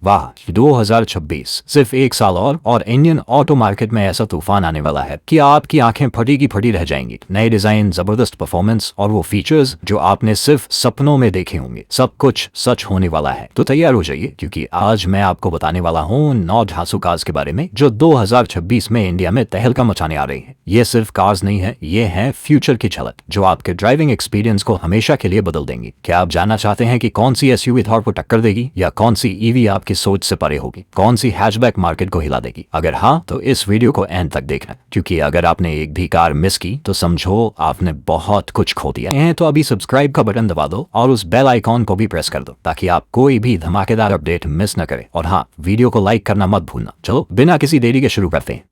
वाह, 2026 सिर्फ एक साल और इंडियन ऑटो मार्केट में ऐसा तूफान आने वाला है कि आपकी आंखें फटी की फटी रह जाएंगी। नए डिजाइन, जबरदस्त परफॉर्मेंस और वो फीचर्स जो आपने सिर्फ सपनों में देखे होंगे, सब कुछ सच होने वाला है। तो तैयार हो जाइए, क्योंकि आज मैं आपको बताने वाला हूँ 9 धांसू कार्स के बारे में जो 2026 में इंडिया में तहलका मचाने आ रही है। ये सिर्फ कार्स नहीं है, ये है फ्यूचर की झलक जो आपके ड्राइविंग एक्सपीरियंस को हमेशा के लिए बदल देंगी। क्या आप जानना चाहते हैं कि कौन सी एसयूवी थॉर को टक्कर देगी या कौन सी ईवी आपकी सोच से परे होगी, कौन सी हैचबैक मार्केट को हिला देगी? अगर हाँ, तो इस वीडियो को एंड तक देखना, क्योंकि अगर आपने एक भी कार मिस की तो समझो आपने बहुत कुछ खो दिया है। तो अभी सब्सक्राइब का बटन दबा दो और उस बेल आइकॉन को भी प्रेस कर दो ताकि आप कोई भी धमाकेदार अपडेट मिस न करें। और हाँ, वीडियो को लाइक करना मत भूलना। चलो बिना किसी देरी के शुरू करते हैं।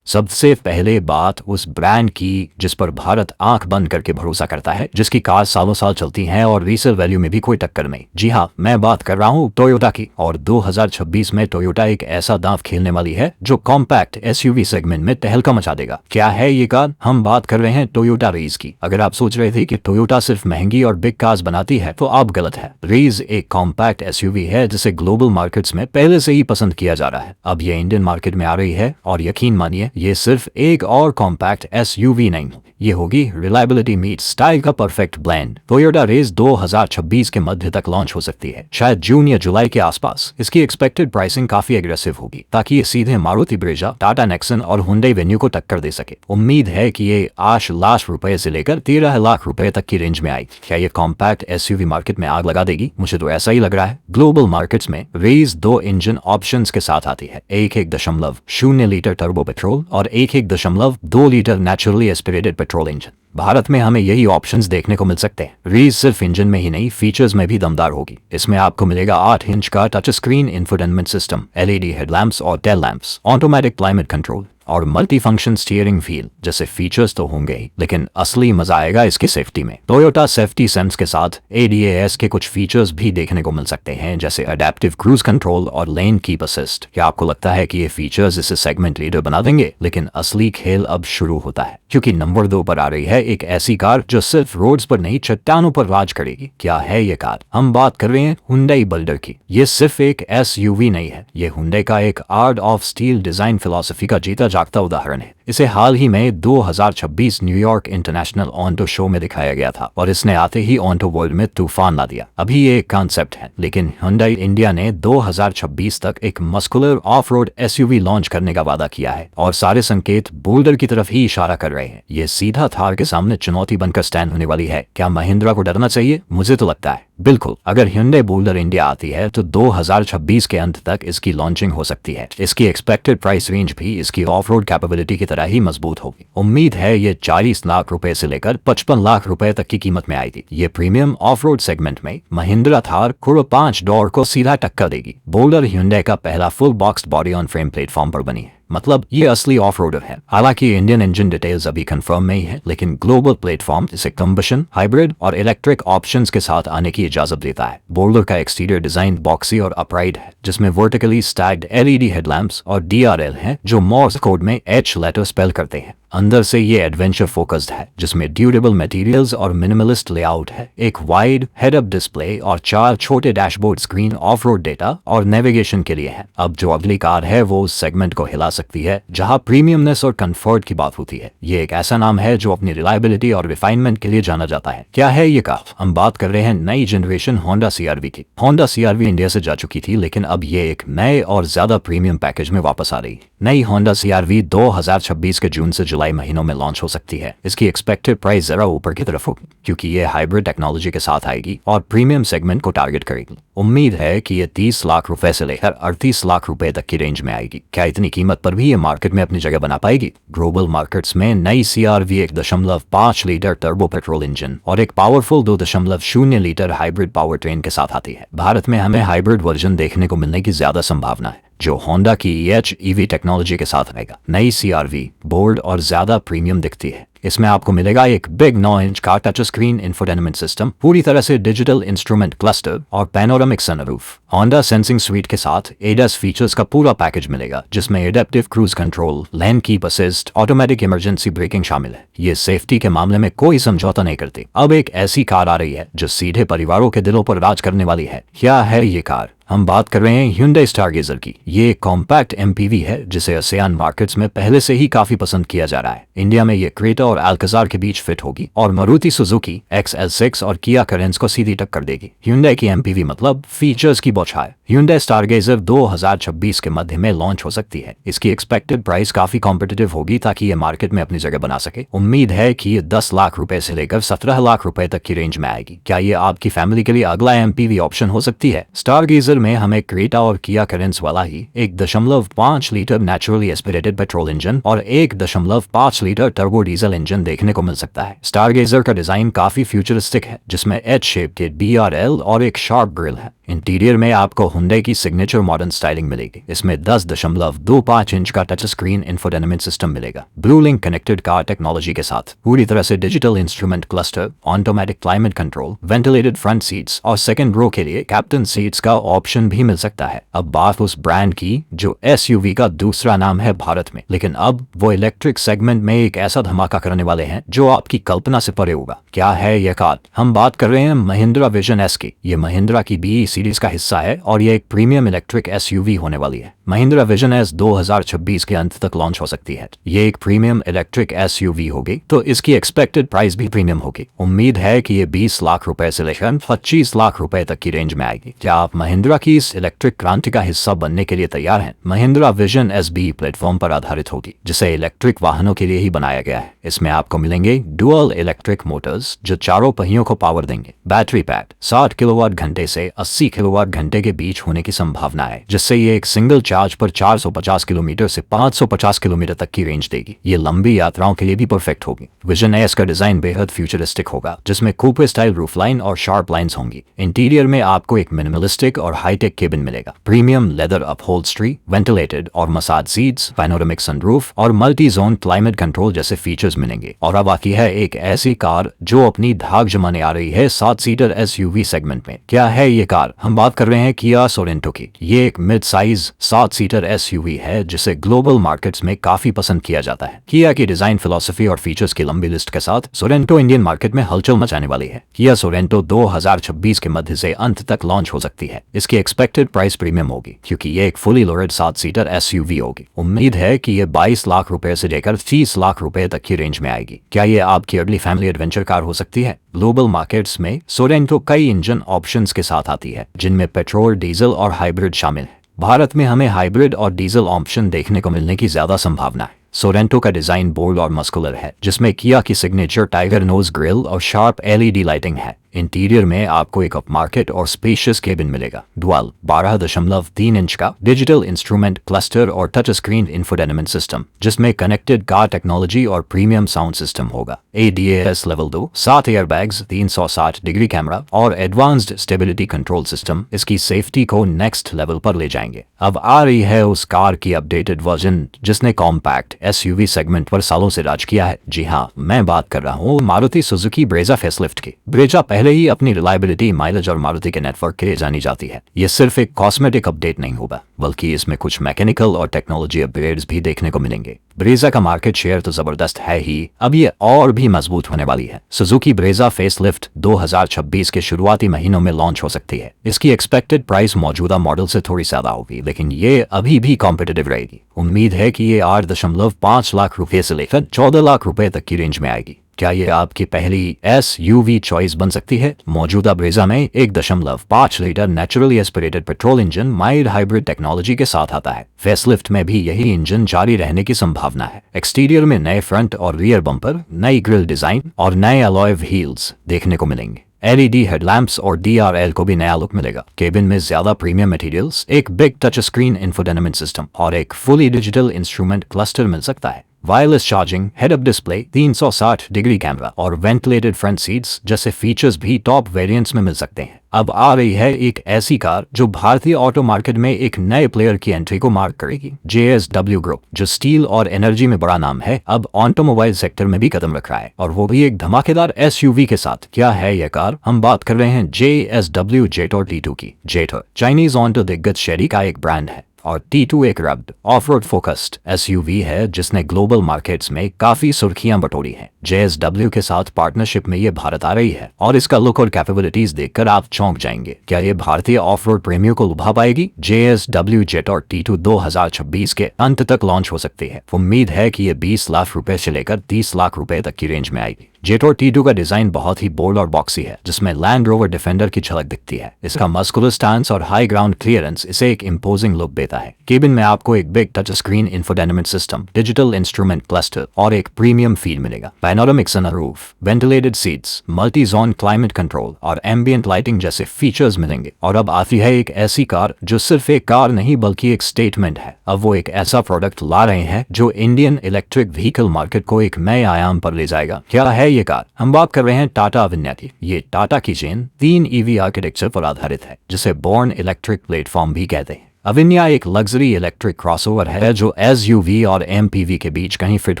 सबसे पहले बात उस ब्रांड की जिस पर भारत आंख बंद करके भरोसा करता है, जिसकी कार सालों साल चलती हैं और रीसेल वैल्यू में भी कोई टक्कर नहीं। जी हाँ, मैं बात कर रहा हूँ टोयोटा की। और 2026 में टोयोटा एक ऐसा दांव खेलने वाली है जो कॉम्पैक्ट एसयूवी सेगमेंट में तहलका मचा देगा। क्या है ये कार? हम बात कर रहे हैं टोयोटा रेज की। अगर आप सोच रहे थे कि टोयोटा सिर्फ महंगी और बिग कार्स बनाती है तो आप गलत है। रेज एक कॉम्पैक्ट एसयूवी है जिसे ग्लोबल मार्केट्स में पहले से ही पसंद किया जा रहा है। अब ये इंडियन मार्केट में आ रही है और यकीन मानिए ये सिर्फ एक और कॉम्पैक्ट एसयूवी नहीं, ये होगी रिलायबिलिटी मीट स्टाइल का परफेक्ट ब्लेंड। टोयोटा रेज 2026 के मध्य तक लॉन्च हो सकती है, शायद जून या जुलाई के आसपास। इसकी एक्सपेक्टेड प्राइसिंग काफी एग्रेसिव होगी ताकि ये सीधे मारुति ब्रेजा, टाटा नेक्सन और हुंडई वेन्यू को टक्कर दे सके। उम्मीद है कि ये 8 लाख रुपए से लेकर 13 लाख रुपए तक की रेंज में आई। क्या ये कॉम्पैक्ट एसयूवी मार्केट में आग लगा देगी? मुझे तो ऐसा ही लग रहा है। ग्लोबल मार्केट्स में रेज 2 इंजन ऑप्शंस के साथ आती है, 1.0 लीटर टर्बो पेट्रोल और 1.2 litre naturally aspirated petrol engine. Bharat में हमें यही ऑप्शंस देखने को मिल सकते हैं। रेज सिर्फ इंजन में ही नहीं, फीचर्स में भी दमदार होगी। इसमें आपको मिलेगा 8 इंच का touch screen infotainment system, LED headlamps और tail lamps, automatic climate control और मल्टी फंक्शन स्टीयरिंग व्हील। जैसे फीचर्स तो होंगे ही, लेकिन असली मजा आएगा इसकी सेफ्टी में। टोयोटा सेफ्टी सेंस के साथ एडीएएस के कुछ फीचर्स भी देखने को मिल सकते हैं, जैसे अडेप्टिव क्रूज कंट्रोल और लेन कीप असिस्ट। क्या आपको लगता है कि ये फीचर्स इसे सेगमेंट लीडर बना देंगे? लेकिन असली खेल अब शुरू होता है, क्योंकि नंबर 2 पर आ रही है एक ऐसी कार जो सिर्फ रोड्स पर नहीं, चट्टानों पर राज करेगी। क्या है ये कार? हम बात कर रहे हैं हुंडई बुल्डर की। ये सिर्फ एक एसयूवी नहीं है, ये हुंडई का एक art of steel design philosophy का जीता जागता उदाहरण है। इसे हाल ही में 2026 न्यूयॉर्क इंटरनेशनल ऑटो शो में दिखाया गया था और इसने आते ही ऑटो वर्ल्ड में तूफान ला दिया। अभी ये एक कॉन्सेप्ट है, लेकिन हुंडई इंडिया ने 2026 तक एक muscular of road SUV launch करने का वादा किया है और सारे संकेत बोल्डर की तरफ ही इशारा कर रहे हैं। ये सीधा थार के सामने चुनौती बनकर स्टैंड होने वाली है। क्या महिंद्रा को डरना चाहिए? मुझे तो लगता है बिल्कुल। अगर हुंडई बोल्डर इंडिया आती है तो 2026 के अंत तक इसकी लॉन्चिंग हो सकती है। इसकी एक्सपेक्टेड प्राइस रेंज भी इसकी ऑफ रोड कैपेबिलिटी की तरह ही मजबूत होगी। उम्मीद है ये 40 लाख रुपए से लेकर 55 लाख रुपए तक की कीमत में आएगी। ये प्रीमियम ऑफ रोड सेगमेंट में महिंद्रा थार कुरो 5 डोर को सीधा टक्कर देगी। बोल्डर हुंडई का पहला full boxed body on frame platform पर बनी है, मतलब ये असली ऑफ रोडर है। हालांकि इंडियन इंजन डिटेल्स अभी कंफर्म नहीं है, लेकिन ग्लोबल प्लेटफॉर्म इसे कंबशन, हाइब्रिड और इलेक्ट्रिक ऑप्शंस के साथ आने की इजाजत देता है। बोल्डर का एक्सटीरियर डिजाइन बॉक्सी और अपराइट है, जिसमें वर्टिकली स्टैक्ड एलईडी हेडलैम्प्स और डीआरएल हैं जो मोर्स कोड में एच लेटर स्पेल करते हैं। अंदर से ये एडवेंचर फोकस्ड है, जिसमें ड्यूरेबल मटेरियल्स और मिनिमलिस्ट लेआउट है। एक वाइड हेड अप डिस्प्ले और 4 छोटे dashboard screen of road data और नेविगेशन के लिए है। अब जो अगली कार है वो उस सेगमेंट को हिला सकती है जहां प्रीमियमनेस और कंफर्ट की बात होती है। ये एक ऐसा नाम है जो अपनी रिलायबिलिटी और रिफाइनमेंट के लिए जाना जाता है। क्या है ये कार? हम बात कर रहे हैं नई जनरेशन होंडा सीआरवी की। होंडा सीआरवी इंडिया से जा चुकी थी, लेकिन अब ये एक नए और ज्यादा प्रीमियम पैकेज में वापस आ रही। नई होंडा सीआरवी 2026 के जून से जुलाई महीनों में लॉन्च हो सकती है। इसकी एक्सपेक्टेड प्राइस जरा ऊपर की तरफ होगी, क्योंकि ये हाइब्रिड टेक्नोलॉजी के साथ आएगी और प्रीमियम सेगमेंट को टारगेट करेगी। उम्मीद है कि ये 30 लाख रुपए से लेकर 38 लाख रुपए तक की रेंज में आएगी। क्या इतनी कीमत पर भी ये मार्केट में अपनी जगह बना पाएगी? ग्लोबल मार्केट्स में नई CR-V 1.5 litre turbo petrol engine और एक powerful 2.0 litre hybrid power train के साथ आती है। भारत में हमें हाइब्रिड वर्जन देखने को मिलने की ज्यादा संभावना है, जो होंडा की EH ईवी टेक्नोलॉजी के साथ आएगा। नई सीआरवी बोल्ड और ज्यादा प्रीमियम दिखती है, इसमें आपको मिलेगा एक बिग 9 इंच का टच स्क्रीन इंफोटेनमेंट सिस्टम, पूरी तरह से डिजिटल इंस्ट्रूमेंट क्लस्टर और panoramic sunroof. Honda sensing sweet के साथ एडस फीचर्स का पूरा पैकेज मिलेगा, जिसमें adaptive cruise control, lane keep assist, automatic emergency breaking शामिल है। ये सेफ्टी के मामले में कोई समझौता नहीं करती। अब एक ऐसी कार आ रही है जो सीधे परिवारों के दिलों पर राज करने वाली है। क्या है ये कार? हम बात कर रहे हैं Hyundai स्टारगेजर की। ये एक कॉम्पैक्ट एमपीवी है जिसे आसियान मार्केट्स में पहले से ही काफी पसंद किया जा रहा है। इंडिया में ये क्रेटा और अल्काजार के बीच फिट होगी और मारुति सुजुकी XL6 और किया करेंस को सीधी टक्कर देगी। Hyundai की एमपीवी मतलब फीचर्स की बौछार। Hyundai स्टारगेजर 2026 के मध्य में लॉन्च हो सकती है। इसकी एक्सपेक्टेड प्राइस काफी कॉम्पिटिटिव होगी ताकि ये मार्केट में अपनी जगह बना सके। उम्मीद है कि ये 10 लाख रुपए से लेकर 17 लाख रुपए तक की रेंज में आएगी। क्या ये आपकी फैमिली के लिए अगला एमपीवी ऑप्शन हो सकती है? स्टारगेजर में हमें क्रेटा और किया करेंस वाला ही 1.5 litre naturally aspirated petrol engine और 1.5 लीटर टर्बो डीजल इंजन देखने को मिल सकता है। स्टारगेजर का डिजाइन काफी फ्यूचरिस्टिक है, जिसमें एच शेप के BRL और एक शार्प ग्रिल है। इंटीरियर में आपको Hyundai की सिग्नेचर मॉडर्न स्टाइलिंग मिलेगी। इसमें 10.25 इंच का टच स्क्रीन इंफोटेनमेंट सिस्टम मिलेगा, blue link connected car technology के साथ। पूरी तरह से digital instrument cluster, automatic climate control, ventilated front seats और सेकंड रो के लिए कैप्टन सीट्स का ऑप्शन भी मिल सकता है। अब बात उस ब्रांड की जो SUV का दूसरा नाम है भारत में, लेकिन अब वो इलेक्ट्रिक सेगमेंट में एक ऐसा धमाका करने वाले हैं जो आपकी कल्पना से परे होगा। क्या है यह कार? हम बात कर रहे हैं महिंद्रा विजन एस की। ये महिंद्रा की BE सीरीज का हिस्सा है और ये एक प्रीमियम इलेक्ट्रिक SUV होने वाली है। महिंद्रा विजन एस 2026 के अंत तक लॉन्च हो सकती है। ये एक प्रीमियम इलेक्ट्रिक SUV होगी, तो इसकी एक्सपेक्टेड प्राइस भी प्रीमियम होगी। उम्मीद है कि ये 20 लाख रुपए से लेकर 25 लाख रुपए तक की रेंज में आएगी। क्या आप महिंद्रा की इस इलेक्ट्रिक क्रांति का हिस्सा बनने के लिए तैयार हैं? Mahindra vision S BE platform पर आधारित होगी, जिसे इलेक्ट्रिक वाहनों के लिए ही बनाया गया है। इसमें आपको मिलेंगे डुअल इलेक्ट्रिक मोटर्स जो चारों पहियों को पावर देंगे। बैटरी पैक 60 किलोवाट घंटे से 80 किलोवाट घंटे के बीच होने की संभावना है, जिससे ये एक सिंगल चार्ज पर 450 किलोमीटर से 550 किलोमीटर तक की रेंज देगी। ये लंबी यात्राओं के लिए भी परफेक्ट होगी। विजन एस का डिजाइन बेहद फ्यूचरिस्टिक होगा, जिसमें कूपे स्टाइल रूफलाइन और शार्प लाइंस होंगी। इंटीरियर में आपको एक मिनिमलिस्टिक और हाईटेक केबिन मिलेगा। प्रीमियम लेदर अपहोल्स्ट्री, वेंटिलेटेड और मसाज सीट्स, पैनोरामिक सनरूफ और मल्टी जोन क्लाइमेट कंट्रोल जैसे फीचर्स मिलेंगे। और अब आती है एक ऐसी कार जो अपनी धाक जमाने आ रही है 7 सीटर SUV सेगमेंट में। क्या है ये कार? हम बात कर रहे हैं किया सोरेंटो की। ये एक मिड साइज 7 सीटर SUV है जिसे ग्लोबल मार्केट्स में काफी पसंद किया जाता है। किया की डिजाइन फिलॉसफी और फीचर्स की लंबी लिस्ट के साथ सोरेंटो इंडियन मार्केट में हलचल मचाने वाली है। किया सोरेंटो 2026 के मध्य से अंत तक लॉन्च हो सकती है। इसकी एक्सपेक्टेड प्राइस प्रीमियम होगी, क्योंकि ये एक फुली लोडेड 7 सीटर SUV होगी। उम्मीद है कि ये 22 लाख रुपए से लेकर 30 लाख रुपए तक की रेंज में आएगी। क्या ये आपकी अगली फैमिली एडवेंचर कार हो सकती है? ग्लोबल मार्केट्स में सोरेंटो कई इंजन ऑप्शंस के साथ आती है, जिनमें पेट्रोल, डीजल और हाइब्रिड शामिल है। भारत में हमें हाइब्रिड और डीजल ऑप्शन देखने को मिलने की ज्यादा संभावना है। सोरेंटो का डिजाइन बोल्ड और मस्कुलर है, जिसमें किया की सिग्नेचर टाइगर नोज ग्रिल और शार्प LED लाइटिंग है। इंटीरियर में आपको एक अपमार्केट और स्पेशियस केबिन मिलेगा। डुअल 12.3 इंच का डिजिटल इंस्ट्रूमेंट क्लस्टर और टच स्क्रीन इंफोटेनमेंट सिस्टम, जिसमें कनेक्टेड कार टेक्नोलॉजी और प्रीमियम साउंड सिस्टम होगा। ADAS level 2, 7 airbags, 360 degree camera और एडवांस्ड स्टेबिलिटी कंट्रोल सिस्टम इसकी सेफ्टी को नेक्स्ट लेवल पर ले जाएंगे। अब आ रही है उस कार की अपडेटेड वर्जन जिसने कॉम्पैक्ट SUV सेगमेंट पर सालों से राज किया है। जी हाँ, मैं बात कर रहा हूँ मारुति सुजुकी ब्रेजा फेसलिफ्ट की। ब्रेजा पहले ही अपनी रिलायबिलिटी, माइलेज और मारुति के नेटवर्क के लिए जानी जाती है। ये सिर्फ एक कॉस्मेटिक अपडेट नहीं होगा, बल्कि इसमें कुछ मैकेनिकल और टेक्नोलॉजी अपग्रेड्स भी देखने को मिलेंगे। ब्रेजा का मार्केट शेयर तो जबरदस्त है ही, अब ये और भी मजबूत होने वाली है। सुजुकी ब्रेजा फेसलिफ्ट 2026 के शुरुआती महीनों में लॉन्च हो सकती है। इसकी एक्सपेक्टेड प्राइस मौजूदा मॉडल से थोड़ी ज्यादा होगी, लेकिन ये अभी भी कॉम्पिटिटिव रहेगी। उम्मीद है कि ये 8.5 लाख रुपए से लेकर 14 लाख रुपए तक की रेंज में आएगी। क्या ये आपकी पहली SUV चॉइस बन सकती है? मौजूदा ब्रेजा में 1.5 litre naturally aspirated petrol engine mild hybrid technology के साथ आता है। फेसलिफ्ट में भी यही इंजन जारी रहने की संभावना है। एक्सटीरियर में नए फ्रंट और रियर बम्पर, नई ग्रिल डिजाइन और नए अलॉय व्हील्स देखने को मिलेंगे। LED हेडलैम्प्स और DRL को भी नया लुक मिलेगा। केबिन में ज्यादा प्रीमियम मटेरियल्स, एक big touch screen infotainment system और एक फुली डिजिटल इंस्ट्रूमेंट क्लस्टर मिल सकता है। Wireless charging, head up display, 360 degree camera और वेंटिलेटेड फ्रंट सीट्स जैसे फीचर्स भी टॉप वेरिएंट्स में मिल सकते हैं। अब आ रही है एक ऐसी कार जो भारतीय ऑटो मार्केट में एक नए प्लेयर की एंट्री को मार्क करेगी। JSW ग्रुप, जो स्टील और एनर्जी में बड़ा नाम है, अब ऑटोमोबाइल सेक्टर में भी कदम रख रहा है, और वो भी एक धमाकेदार SUV के साथ। क्या है यह कार? हम बात कर रहे हैं JSW जेटोर T2 की। जेटोर चाइनीज ऑटो दिग्गज शेरी का एक ब्रांड है और T2 एक rubbed of road focused SUV है जिसने ग्लोबल मार्केट्स में काफी सुर्खियां बटोरी हैं। JSW के साथ पार्टनरशिप में ये भारत आ रही है और इसका लुक और कैपेबिलिटीज देखकर आप चौंक जाएंगे। क्या ये भारतीय ऑफ रोड प्रेमियों को लुभा पाएगी? JSW जेटोर T2 2026 के अंत तक लॉन्च हो सकती है। उम्मीद है कि ये 20 लाख रुपए से लेकर 30 लाख रुपए तक की रेंज में आएगी। जेटोर T2 का डिजाइन बहुत ही बोल्ड और बॉक्सी है, जिसमें लैंड रोवर डिफेंडर की झलक दिखती है। इसका मस्कुलर स्टांस और हाई ग्राउंड क्लियरेंस इसे एक इम्पोजिंग लुक देता है। केबिन में आपको एक big touch screen infotainment system, digital instrument cluster और एक प्रीमियम फील मिलेगा। Panoramic sunroof, ventilated seats, multi zone climate control और एम्बियंट लाइटिंग जैसे फीचर्स मिलेंगे। और अब आती है एक ऐसी कार जो सिर्फ एक कार नहीं बल्कि एक स्टेटमेंट है। अब वो एक ऐसा प्रोडक्ट ला रहे हैं जो इंडियन इलेक्ट्रिक व्हीकल मार्केट को एक नए आयाम पर ले जाएगा। क्या है ये कार? हम बात कर रहे हैं टाटा अविन्या की। ये टाटा की चेन 3 EV आर्किटेक्चर पर आधारित है, जिसे बोर्न इलेक्ट्रिक प्लेटफॉर्म भी कहते हैं। अविन्या एक लग्जरी इलेक्ट्रिक क्रॉसओवर है जो SUV और MPV के बीच कहीं फिट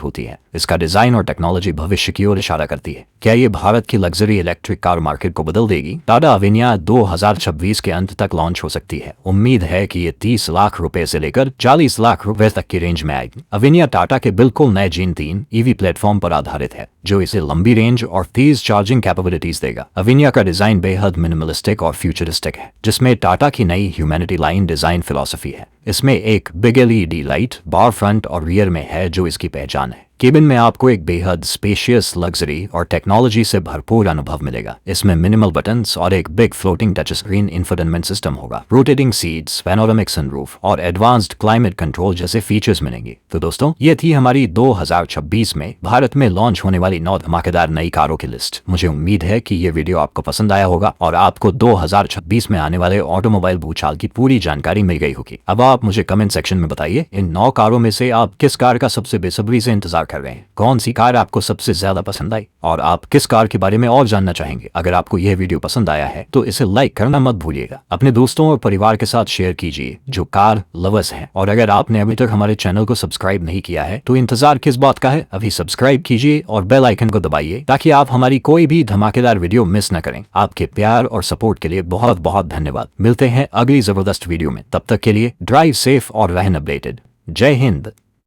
होती है। इसका डिजाइन और टेक्नोलॉजी भविष्य की ओर इशारा करती है। क्या ये भारत की लग्जरी इलेक्ट्रिक कार मार्केट को बदल देगी? टाटा अविन्या 2026 के अंत तक लॉन्च हो सकती है। उम्मीद है कि ये 30 लाख रुपए से लेकर 40 लाख रुपए तक की रेंज में आएगी। अविन्या टाटा के बिल्कुल नए जेन 3 EV प्लेटफॉर्म पर आधारित है, जो इसे लंबी रेंज और तेज चार्जिंग कैपेबिलिटीज देगा। अविन्या का डिजाइन बेहद मिनिमलिस्टिक और फ्यूचरिस्टिक है, जिसमें टाटा की नई ह्यूमैनिटी लाइन डिजाइन फिलॉसफी है। इसमें एक बिग LED लाइट बार फ्रंट और रियर में है जो इसकी पहचान है। केबिन में आपको एक बेहद स्पेशियस, लग्जरी और टेक्नोलॉजी से भरपूर अनुभव मिलेगा। इसमें मिनिमल बटन्स और एक big floating touch screen infotainment system होगा। रोटेटिंग सीट्स, पैनोरामिक सनरूफ और एडवांस्ड क्लाइमेट कंट्रोल जैसे फीचर्स मिलेंगे। तो दोस्तों, ये थी हमारी 2026 में भारत में लॉन्च होने वाली 9 धमाकेदार नई कारों की लिस्ट। मुझे उम्मीद है कि ये वीडियो आपको पसंद आया होगा और आपको 2026 में आने वाले ऑटोमोबाइल भूचाल की पूरी जानकारी मिल गई होगी। अब आप मुझे कमेंट सेक्शन में बताइए, इन 9 कारों में से आप किस कार का सबसे बेसब्री से इंतजार कर रहे हैं? कौन सी कार आपको सबसे ज्यादा पसंद आई और आप किस कार के बारे में और जानना चाहेंगे? अगर आपको यह वीडियो पसंद आया है तो इसे लाइक करना मत भूलिएगा। अपने दोस्तों और परिवार के साथ शेयर कीजिए जो कार लवर्स हैं। और अगर आपने अभी तक हमारे चैनल को सब्सक्राइब नहीं किया है तो इंतजार किस बात का है? अभी सब्सक्राइब कीजिए और बेल आइकन को दबाइए ताकि आप हमारी कोई भी धमाकेदार वीडियो मिस न करें। आपके प्यार और सपोर्ट के लिए बहुत बहुत धन्यवाद। मिलते हैं अगली जबरदस्त वीडियो में। तब तक के लिए ड्राइव सेफ और रहन अपडेटेड। जय हिंद।